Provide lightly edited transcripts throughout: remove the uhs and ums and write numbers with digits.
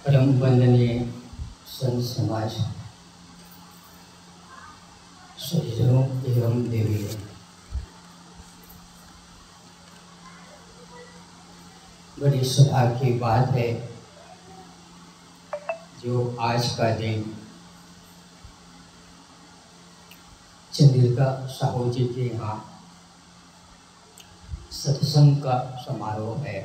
परम वंदनीय संत समाज, सज्जनों एवं देवियों, बड़ी सौभाग्य की बात है जो आज का दिन चंद्रिका साहू जी के यहाँ सत्संग का समारोह है।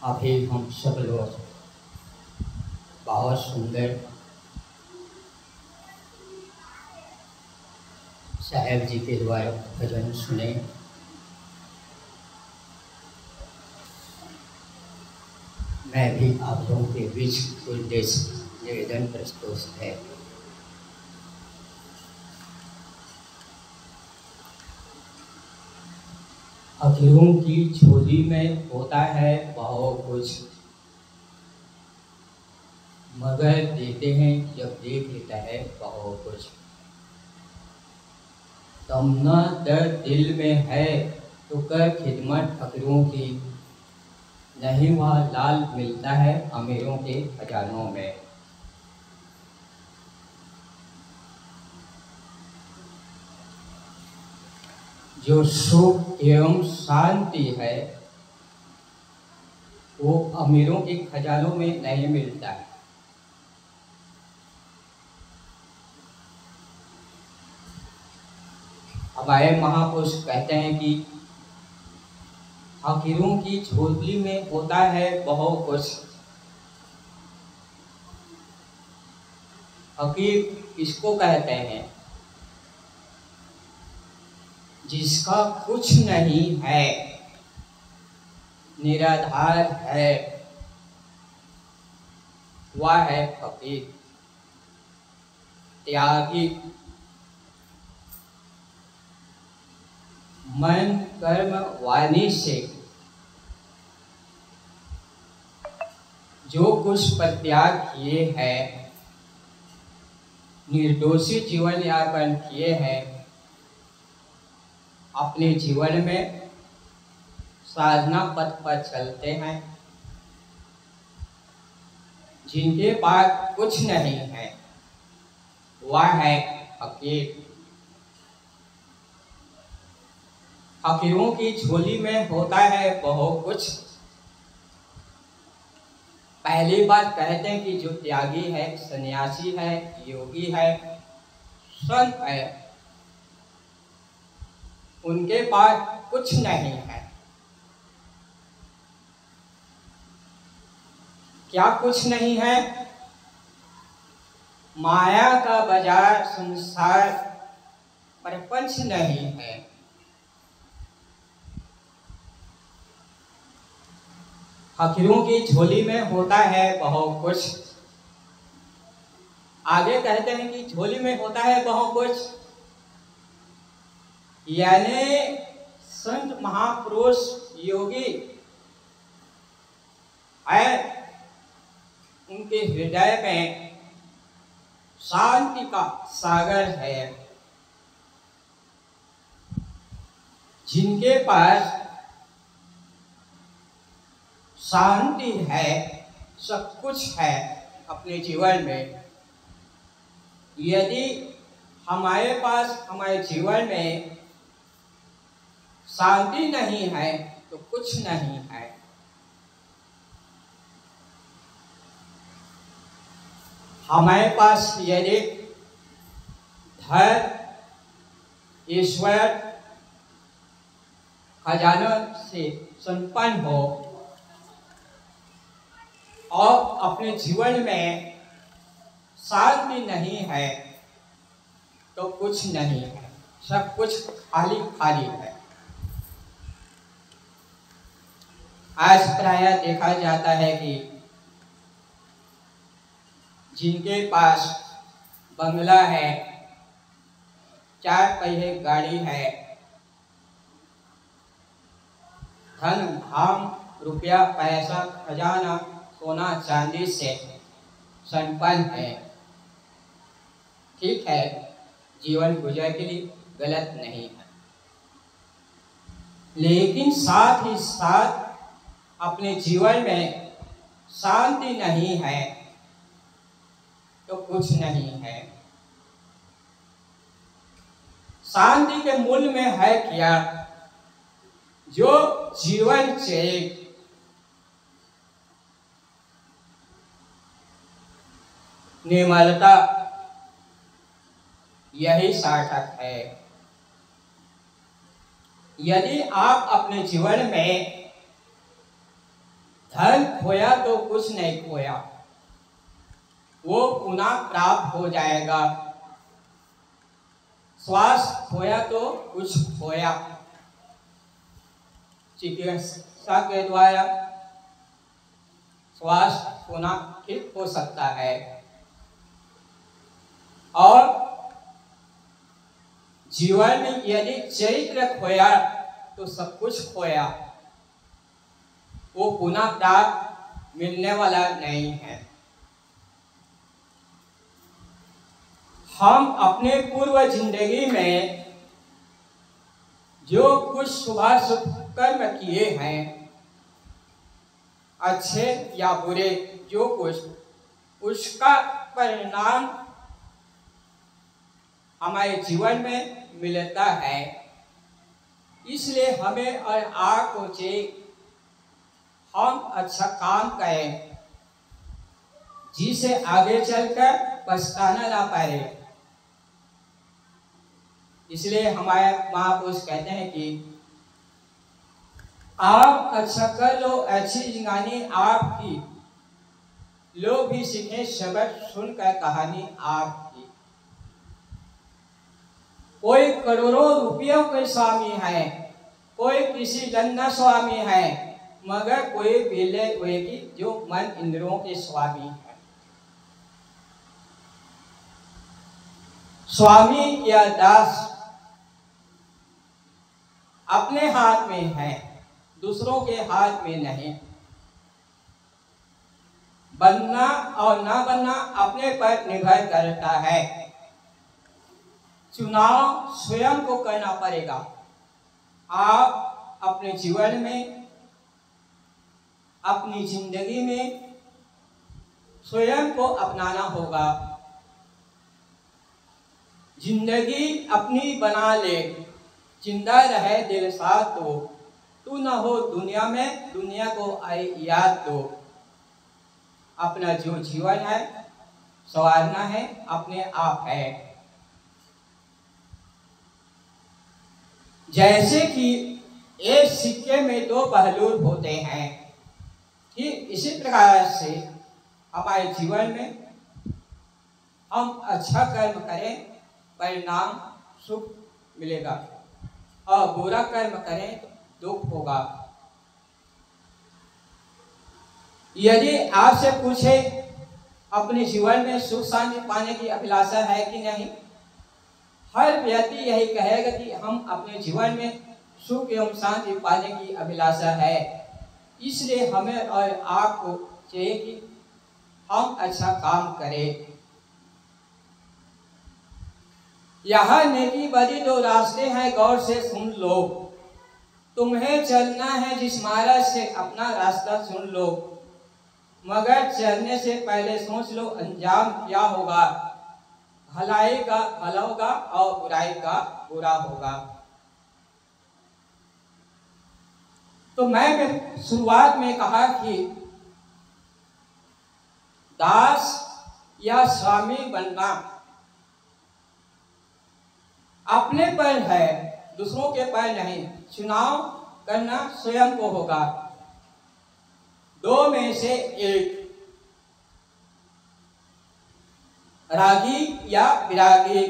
अभी हम सब लोग बहुत सुंदर साहेब जी के द्वारा भजन सुने। मैं भी आप लोगों के बीच उद्देश्य निवेदन प्रस्तुत है। फकीरों की झोली में होता है बहुत कुछ, मगर देते हैं जब देख लेता है बहुत कुछ। तमन्ना दर्द दिल में है तो कर खिदमत फकीरों की, नहीं वह लाल मिलता है अमीरों के खजानों में। जो सुख एवं शांति है वो अमीरों के खजानों में नहीं मिलता है। हमारे महापुरुष कहते हैं कि फकीरों की झोली में होता है बहुत कुछ। फकीर किसको कहते हैं? जिसका कुछ नहीं है, निराधार है, वह है फकीर। त्यागी, मन कर्म वाणी से जो कुछ परित्याग किए हैं, निर्दोषी जीवन यापन किए हैं, अपने जीवन में साधना पथ पर चलते हैं। जिनके पास कुछ नहीं है वह है फकीर। फकीरों की झोली में होता है बहुत कुछ। पहली बात कहते हैं कि जो त्यागी है, सन्यासी है, योगी है, संत है, उनके पास कुछ नहीं है। क्या कुछ नहीं है? माया का बाजार, संसार, प्रपंच नहीं है। फकीरों की झोली में होता है बहुत कुछ। आगे कहते हैं कि झोली में होता है बहुत कुछ, यानी संत महापुरुष योगी है, उनके हृदय में शांति का सागर है। जिनके पास शांति है, सब कुछ है अपने जीवन में। यदि हमारे पास हमारे जीवन में शांति नहीं है तो कुछ नहीं है। हमारे पास यदि धन, ईश्वर, खजाना से संपन्न हो और अपने जीवन में शांति नहीं है तो कुछ नहीं है, सब कुछ खाली खाली है। आज प्रायः देखा जाता है कि जिनके पास बंगला है, 4 पहिए गाड़ी है, धन धाम रुपया पैसा खजाना सोना चांदी से संपन्न है, ठीक है, जीवन गुजर के लिए गलत नहीं है। लेकिन साथ ही साथ अपने जीवन में शांति नहीं है तो कुछ नहीं है। शांति के मूल में है क्या? जो जीवन चाहिए, निर्मलता, यही सार्थक है। यदि आप अपने जीवन में धन खोया तो कुछ नहीं खोया, वो पुनः प्राप्त हो जाएगा। स्वास्थ्य खोया तो कुछ खोया, चिकित्सा के द्वारा स्वास्थ्य पुनः ठीक हो सकता है। और जीवन में यदि चरित्र खोया तो सब कुछ खोया, वो पुनः प्राप्त मिलने वाला नहीं है। हम अपने पूर्व जिंदगी में जो कुछ शुभाशुभ कर्म किए हैं, अच्छे या बुरे, जो कुछ, उसका परिणाम हमारे जीवन में मिलता है। इसलिए हमें और आपको चाहिए हम अच्छा काम करें, जिसे आगे चलकर पछताना ना पड़े। इसलिए हमारे महापुरुष कहते हैं कि आप अच्छा कर लो, अच्छी जिंदगी आपकी, लोग भी सीखे सबक सुनकर कहानी आपकी। कोई करोड़ों रुपयों के स्वामी है, कोई किसी लंदन स्वामी है, मगर कोई बेले हुए की जो मन इंद्रियों के स्वामी है। स्वामी या दास अपने हाथ में है, दूसरों के हाथ में नहीं। बनना और ना बनना अपने पर निर्भर करता है। चुनाव स्वयं को करना पड़ेगा। आप अपने जीवन में, अपनी जिंदगी में स्वयं को अपनाना होगा। जिंदगी अपनी बना ले, जिंदा रहे दिल साथ दो, तू न हो दुनिया में, दुनिया को आए याद दो। अपना जो जीवन है संवारना है, अपने आप है। जैसे कि एक सिक्के में दो पहलू होते हैं, ठीक इसी प्रकार से हमारे जीवन में हम अच्छा कर्म करें, परिणाम सुख मिलेगा, और बुरा कर्म करें तो दुख होगा। यदि आपसे पूछे अपने जीवन में सुख शांति पाने की अभिलाषा है कि नहीं, हर व्यक्ति यही कहेगा कि हम अपने जीवन में सुख एवं शांति पाने की अभिलाषा है। इसलिए हमें और आपको चाहिए कि हम अच्छा काम करें। यहाँ नेकी बदी दो रास्ते हैं, गौर से सुन लो। तुम्हें चलना है जिस मार्ग से, अपना रास्ता सुन लो, मगर चलने से पहले सोच लो अंजाम क्या होगा। भलाई का भला होगा और बुराई का बुरा होगा। तो मैं शुरुआत में कहा कि दास या स्वामी बनना अपने पर है, दूसरों के पर नहीं। चुनाव करना स्वयं को होगा। दो में से एक, रागी या विरागी,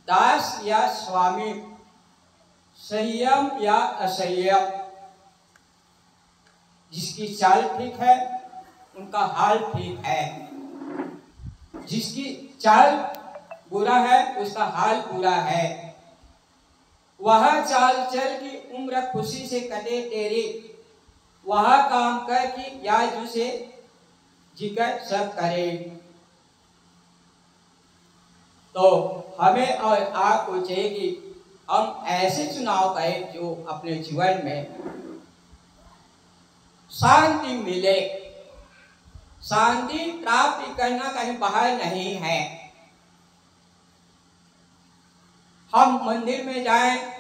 दास या स्वामी, संयम या असंयम। जिसकी चाल ठीक है उनका हाल ठीक है, जिसकी चाल बुरा है उसका हाल बुरा है। वह चाल चल की उम्र खुशी से कटे तेरी, वह काम कर कि याद उसे जिक्र सब करे। तो हमें और आपको चाहिए कि हम ऐसे चुनाव करें जो अपने जीवन में शांति मिले, शांति प्राप्ति करना कहीं बाहर नहीं है। हम मंदिर में जाएं,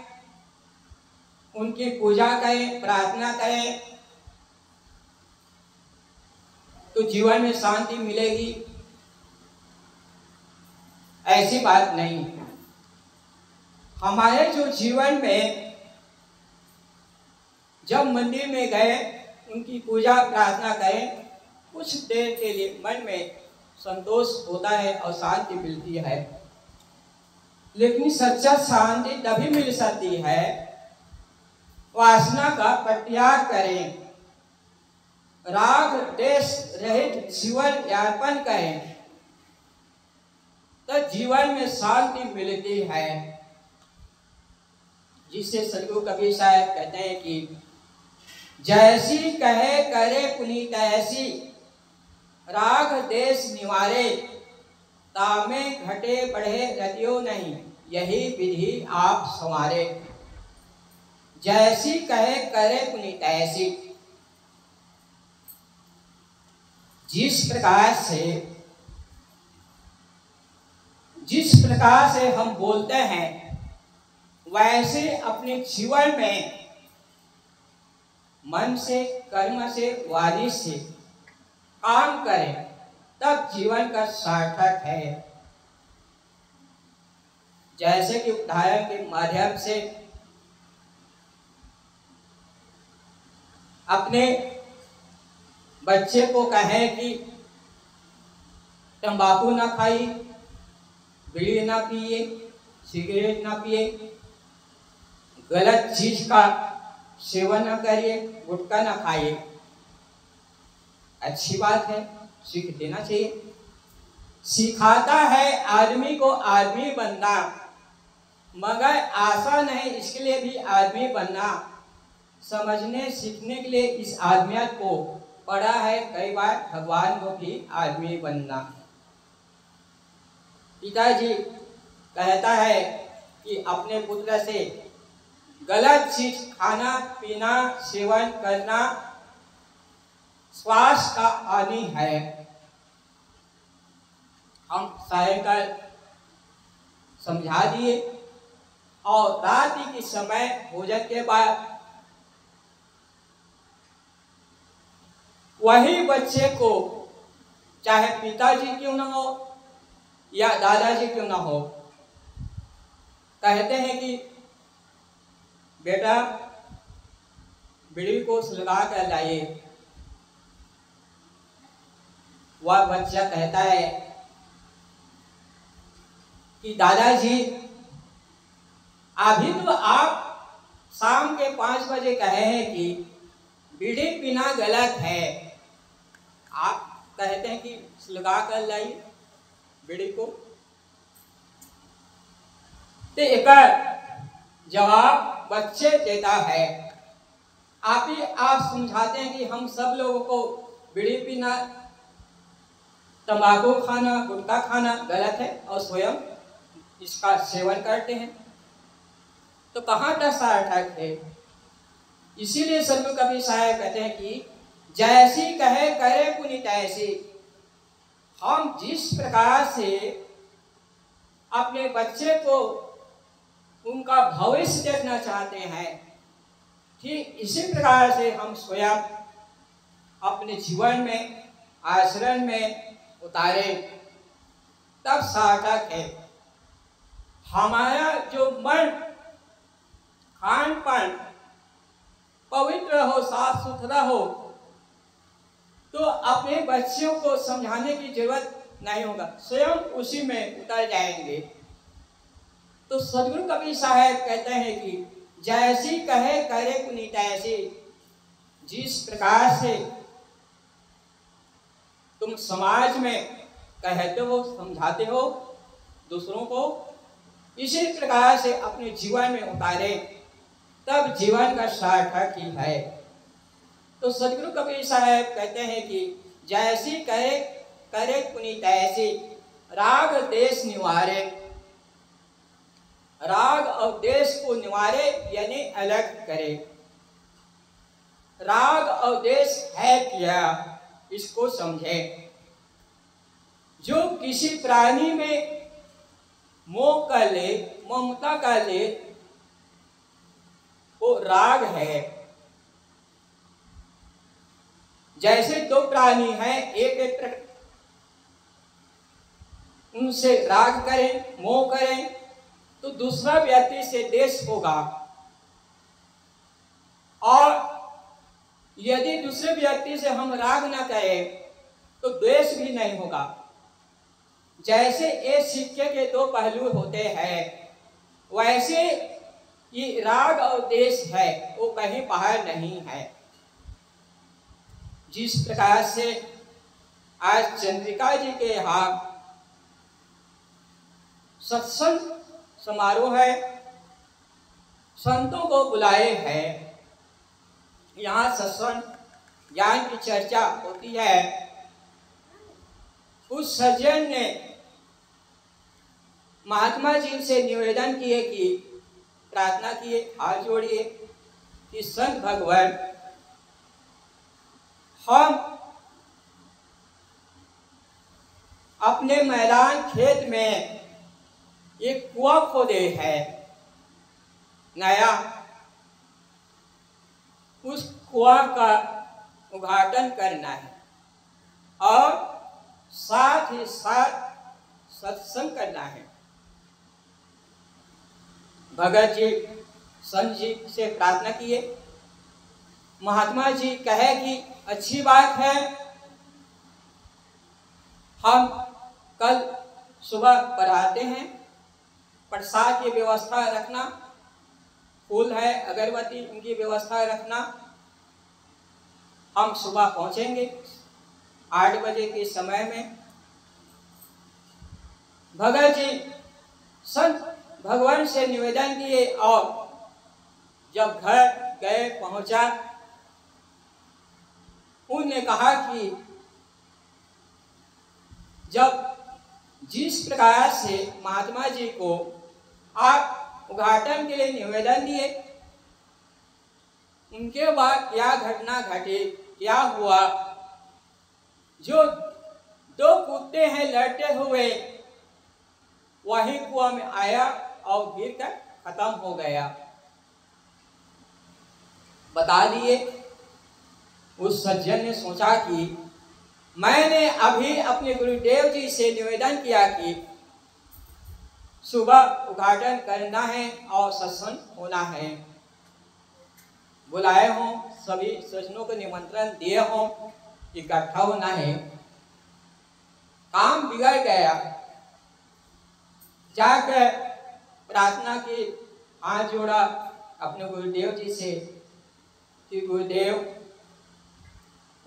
उनकी पूजा करें, प्रार्थना करें तो जीवन में शांति मिलेगी, ऐसी बात नहीं। हमारे जो जीवन में जब मंदिर में गए, उनकी पूजा प्रार्थना करें, कुछ देर के लिए मन में संतोष होता है और शांति मिलती है। लेकिन सच्चा शांति तभी मिल सकती है वासना का परित्याग करें, राग द्वेष रहित जीवन यापन करें, तो जीवन में शांति मिलती है। जिससे सदगुरु कबीर साहब कहते हैं कि जैसी कहे करे पुनीत ऐसी, राग देश निवारे, तामे घटे बढ़े रतियो नहीं, यही विधि आप संवारे। जैसी कहे करे पुनीत ऐसी, जिस प्रकार से हम बोलते हैं वैसे अपने जीवन में मन से, कर्म से, वाणी से काम करें, तब जीवन का सार्थक है। जैसे कि उदाहरण के माध्यम से अपने बच्चे को कहें कि तंबाकू ना खाइए, बीड़ी ना पिए, सिगरेट ना पिए, गलत चीज का सेवन न करिए, गुटखा ना खाइए, अच्छी बात है, सीख देना चाहिए। सिखाता है आदमी को आदमी बनना, मगर आशा नहीं इसके लिए भी आदमी बनना। समझने सीखने के लिए इस आदमियत को पढ़ा है कई बार भगवान को भी आदमी बनना। पिताजी कहता है कि अपने पुत्र से गलत चीज खाना पीना सेवन करना स्वास्थ्य का हानि है। हम सायंकाल समझा दिए और रात्रि के समय भोजन के बाद वही बच्चे को, चाहे पिताजी क्यों ना हो या दादाजी क्यों ना हो, कहते हैं कि बेटा बीड़ी को सुलगा कर लाइए। वह बच्चा कहता है कि दादाजी अभी तो आप शाम के 5 बजे कहे हैं कि बीड़ी पीना गलत है, आप कहते हैं कि सुलगा कर लाइए बीड़ी को। तो एक जवाब बच्चे देता है। आप समझाते हैं कि हम सब लोगों को बीड़ी पीना, तंबाकू खाना, गुटखा खाना गलत है और स्वयं इसका सेवन करते हैं, तो कहाँ का सार्थक है। इसीलिए सदगुरु कबीर साहब कहते हैं कि जैसी कहे करे पुनीत ऐसी। हम जिस प्रकार से अपने बच्चे को उनका भविष्य देखना चाहते हैं, ठीक इसी प्रकार से हम स्वयं अपने जीवन में आचरण में उतारे, तब सार्थक है। हमारा जो मन खान पान पवित्र हो, साफ सुथरा हो, तो अपने बच्चों को समझाने की जरूरत नहीं होगा, स्वयं उसी में उतर जाएंगे। तो सदगुरु कबीर साहब कहते हैं कि जैसी कहे करे पुनीत ऐसी। जिस प्रकार से तुम समाज में कहते हो, समझाते हो दूसरों को, इसी प्रकार से अपने जीवन में उतारे, तब जीवन का सार्थक ही है। तो सदगुरु कबीर साहब कहते हैं कि जैसी कहे करे पुनीत ऐसी, राग देश निवारे। राग और देश को निवारे यानी अलग करे। राग और देश है क्या? इसको समझे। जो किसी प्राणी में मोह कर ले, ममता कर ले, वो राग है। जैसे दो प्राणी हैं, एक उनसे राग करें, मोह करें, तो दूसरा व्यक्ति से द्वेष होगा। और यदि दूसरे व्यक्ति से हम राग ना करें तो द्वेष भी नहीं होगा। जैसे एक सिक्के के दो पहलू होते हैं, वैसे ये राग और द्वेष है वो कहीं बाहर नहीं है। जिस प्रकार से आज चंद्रिका जी के यहाँ सत्संग समारोह है, संतों को बुलाए हैं, यहाँ सत्संग ज्ञान की चर्चा होती है। उस सज्जन ने महात्मा जी से निवेदन किए कि प्रार्थना किए, हाथ जोड़िए कि संत भगवान हम अपने मैदान खेत में एक कुआं खोदे है नया, उस कुआं का उद्घाटन करना है और साथ ही साथ सत्संग करना है। भगत जी संत जी से प्रार्थना किए। महात्मा जी कहे कि अच्छी बात है, हम कल सुबह पढ़ाते हैं, प्रसाद की व्यवस्था रखना, फूल है, अगरबत्ती, उनकी व्यवस्था रखना। हम सुबह पहुंचेंगे 8 बजे के समय में। भगत जी संत भगवान से निवेदन किए और जब घर गए पहुंचा, उन्होंने कहा कि जब जिस प्रकार से महात्मा जी को आप उद्घाटन के लिए निवेदन दिए, उनके बाद क्या घटना घटी, क्या हुआ। जो दो कुत्ते हैं लड़ते हुए वही कुआं में आया और गिर कर खत्म हो गया। बता दिए। उस सज्जन ने सोचा कि मैंने अभी अपने गुरुदेव जी से निवेदन किया कि सुबह उद्घाटन करना है और सत्संग होना है, बुलाए हों, सभी सज्जनों को निमंत्रण दिए हों, इकट्ठा होना है। काम बिगड़ गया। जाकर प्रार्थना की, हाथ जोड़ा अपने गुरुदेव जी से कि गुरुदेव,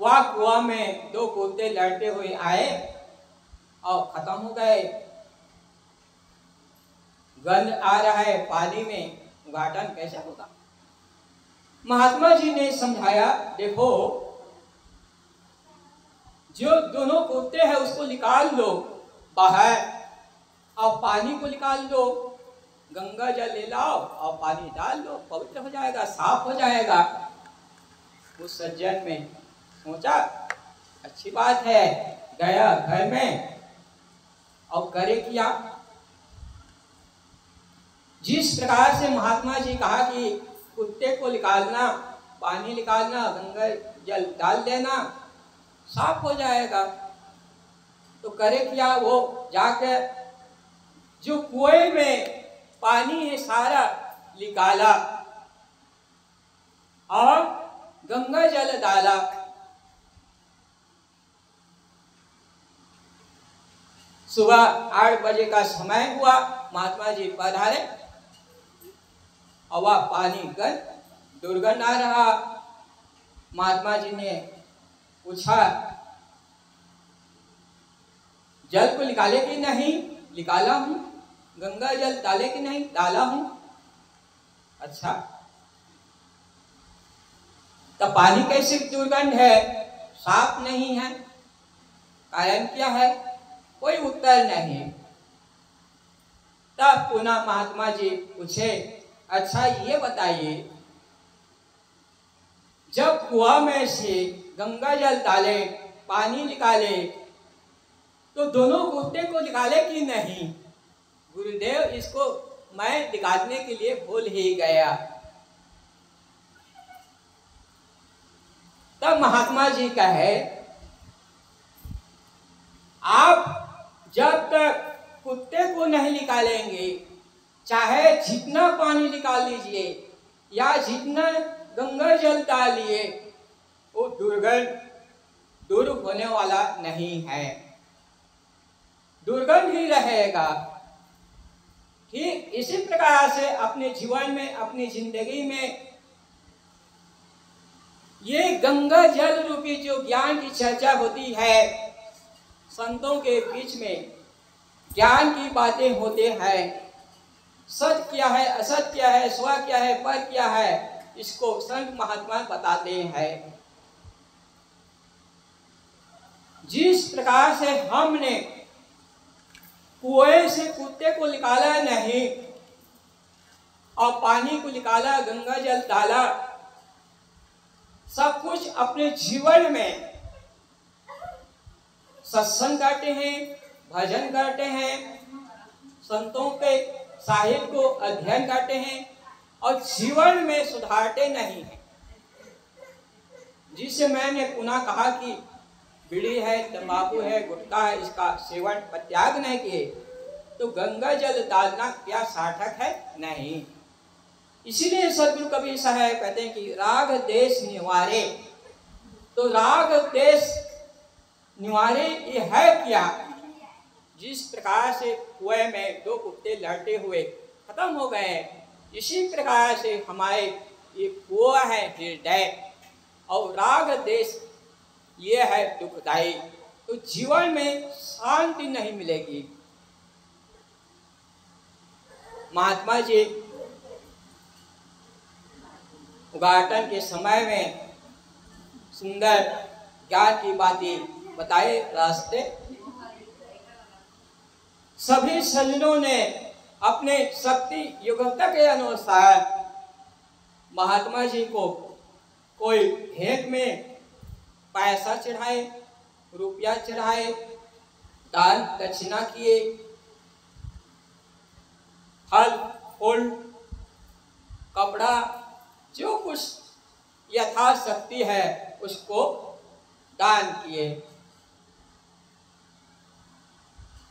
वह कुआं में दो कुत्ते लड़ते हुए आए और खत्म हो गए, गंध आ रहा है पानी में, उद्घाटन कैसे होगा। महात्मा जी ने समझाया, देखो जो दोनों कुत्ते हैं उसको निकाल लो बाहर और पानी को निकाल लो, गंगा जल ले लाओ और पानी डाल लो, पवित्र हो जाएगा, साफ हो जाएगा। उस सज्जन में सोचा अच्छी बात है, गया घर में और करे किया। जिस प्रकार से महात्मा जी कहा कि कुत्ते को निकालना, पानी निकालना, गंगा जल डाल देना, साफ हो जाएगा, तो करे क्या, वो जाकर जो कुएं में पानी है सारा निकाला और गंगा जल डाला। सुबह 8 बजे का समय हुआ, महात्मा जी पधारे और वह पानी दुर्गंध आ रहा। महात्मा जी ने पूछा, जल को निकाले कि नहीं? निकाला हूं। गंगा जल डाले कि नहीं? डाला हूं। अच्छा, तो पानी कैसे दुर्गंध है, साफ नहीं है, कारण क्या है? कोई उत्तर नहीं। तब पुनः महात्मा जी पूछे, अच्छा ये बताइए, जब कुआं में से गंगा जल डाले, पानी निकाले तो दोनों कुत्ते को निकाले कि नहीं? गुरुदेव, इसको मैं निकालने के लिए भूल ही गया। तब महात्मा जी कहे, आप जब तक कुत्ते को नहीं निकालेंगे, चाहे जितना पानी निकाल लीजिए या जितना गंगा जल डालिए, वो दुर्गंध दूर होने वाला नहीं है, दुर्गंध ही रहेगा। ठीक इसी प्रकार से अपने जीवन में, अपनी जिंदगी में ये गंगा जल रूपी जो ज्ञान की चर्चा होती है, संतों के बीच में ज्ञान की बातें होते हैं, सत्य क्या है, असत्य क्या है, स्व क्या है, पर क्या है, इसको संत महात्मा बताते हैं। जिस प्रकार से हमने कुएं से कुत्ते को निकाला नहीं और पानी को निकाला, गंगा जल डाला, सब कुछ अपने जीवन में सत्संग करते हैं, भजन करते हैं, संतों के साहित्य को अध्ययन करते हैं और जीवन में सुधारते नहीं हैं। जिससे मैंने पुनः कहा कि बीड़ी है, तंबाकू है, गुटखा है, इसका सेवन परित्याग नहीं किए तो गंगा जल डालना क्या सार्थक है? नहीं। इसीलिए सदगुरु कबीर साहब कहते हैं कि राग देश निवारे। तो राग देश निवारे ये है क्या? जिस प्रकार से कुएं में दो कुत्ते लड़ते हुए खत्म हो गए, इसी प्रकार से हमारे ये कुआं है हृदय और राग देश ये है दुखदायी। तो जीवन में शांति नहीं मिलेगी। महात्मा जी उद्घाटन के समय में सुंदर ज्ञान की बातें बताए रास्ते। सभी सज्जनों ने अपने शक्ति योग्यता के अनुसार महात्मा जी को कोई भेंट में पैसा चढ़ाए, रुपया चढ़ाए, दान दक्षिणा किए, फल फूल कपड़ा जो कुछ यथाशक्ति है उसको दान किए।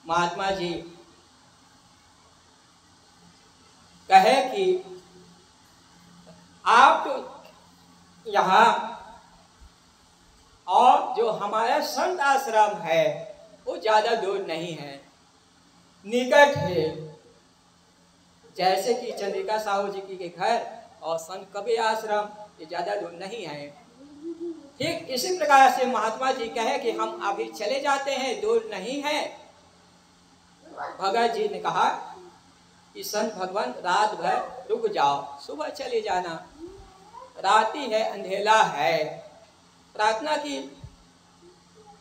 महात्मा जी कहे कि आप तो यहाँ और जो हमारा संत आश्रम है वो ज्यादा दूर नहीं है, निकट है। जैसे कि चंद्रिका साहू जी के घर और संत कबीर आश्रम ये ज्यादा दूर नहीं है। ठीक इसी प्रकार से महात्मा जी कहे कि हम अभी चले जाते हैं, दूर नहीं है। भगत जी ने कहा कि संत भगवान रात भर रुक जाओ, सुबह चले जाना, राती है, अंधेला है। प्रार्थना की।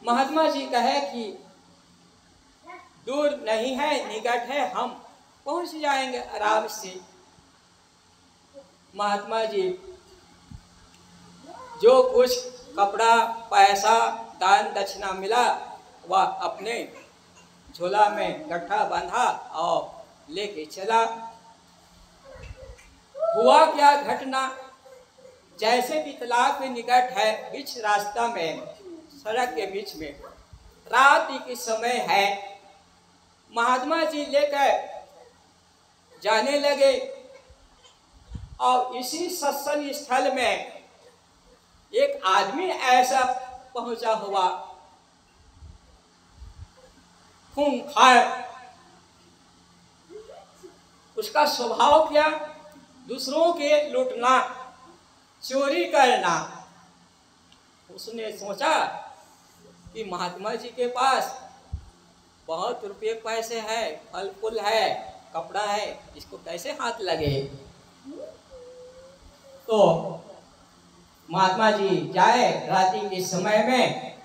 महात्मा जी कहे कि दूर नहीं है, निकट है, हम पहुंच जाएंगे आराम से। महात्मा जी जो कुछ कपड़ा पैसा दान दक्षिणा मिला वह अपने झोला में गट्ठा बांधा और लेके चला। हुआ क्या घटना, जैसे कि तालाब के निकट है, बीच रास्ता में, सड़क के बीच में रात के समय है, महात्मा जी लेकर जाने लगे और इसी सत्संग स्थल में एक आदमी ऐसा पहुंचा हुआ खूंखार। उसका स्वभाव क्या? दूसरों के लूटना, चोरी करना। उसने सोचा कि महात्मा जी के पास बहुत रुपये पैसे है, फल फूल है, कपड़ा है, इसको कैसे हाथ लगे। तो महात्मा जी जाए रात्रि के समय में,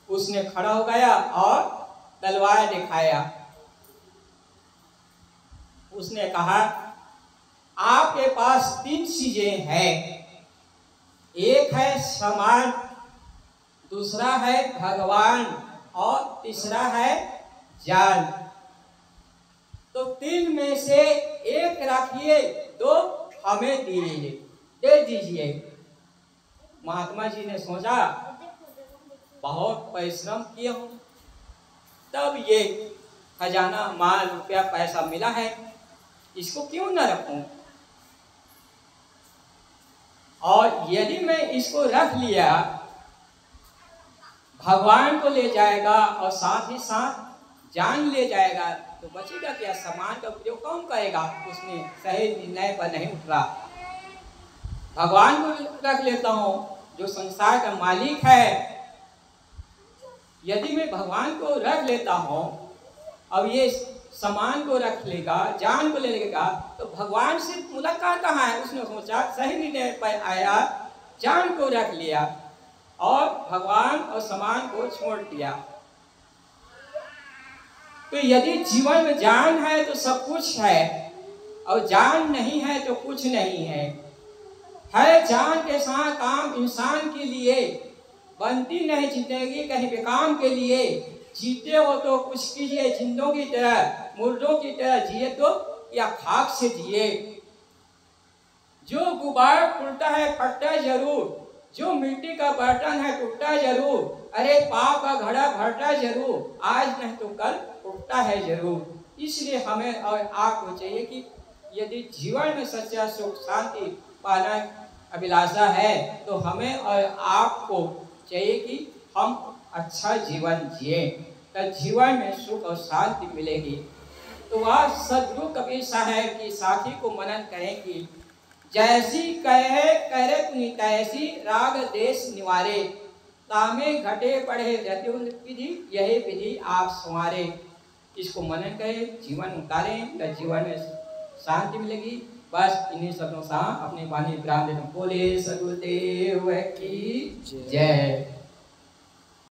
उसने खड़ा हो गया और तलवार दिखाया। उसने कहा आपके पास 3 चीजें हैं, एक है सामान, दूसरा है भगवान और तीसरा है जान। तो तीन में से एक रखिए, दो हमें दे दीजिए। महात्मा जी ने सोचा बहुत परिश्रम किया हूं, तब ये खजाना माल रुपया पैसा मिला है, इसको क्यों न रखूं। और यदि मैं इसको रख लिया, भगवान को ले जाएगा और साथ ही साथ जान ले जाएगा, तो बचेगा क्या। सामान का उपयोग कौन करेगा। उसने सही निर्णय पर नहीं उतरा। भगवान को रख लेता हूं जो संसार का मालिक है। यदि मैं भगवान को रख लेता हूं, अब ये सामान को रख लेगा, जान को ले लेगा, तो भगवान से मुलाकात कहाँ है। उसने सोचा, सही निर्णय पर आया, जान को रख लिया और भगवान और सामान को छोड़ दिया। तो यदि जीवन में जान है तो सब कुछ है, और जान नहीं है तो कुछ नहीं है। जान के साथ काम इंसान के लिए बनती नहीं जिंदगी, कहीं बेकाम के लिए। जीते हो तो कुछ कीजिए, जिंदों की तरह मुर्दों की तरह जिए तो या खाक से जिए। जो गुब्बारा फूटता है फटता जरूर, जो मिट्टी का बर्तन है टूटता जरूर, अरे पाप का घड़ा भरता जरूर, आज नहीं तो कल उठता है जरूर। इसलिए हमें और आपको चाहिए कि यदि जीवन में सच्चा सुख शांति पाना अभिलाषा है, तो हमें और आपको चाहिए कि हम अच्छा जीवन जिए, तो जीवन में सुख और शांति मिलेगी। तो वह सदगुरु कबीर साहब की साखी को मनन करें कि जैसी करे पुनि तैसी राग देश निवारे, तामे घटे पढ़े विधि यही विधि आप संवारे। इसको मनन करें, जीवन उतारें, तो जीवन में शांति मिलेगी। बस इन्हीं शब्दों से अपने वाणी विराम देते हैं। बोले सदगुरुदेव की जय।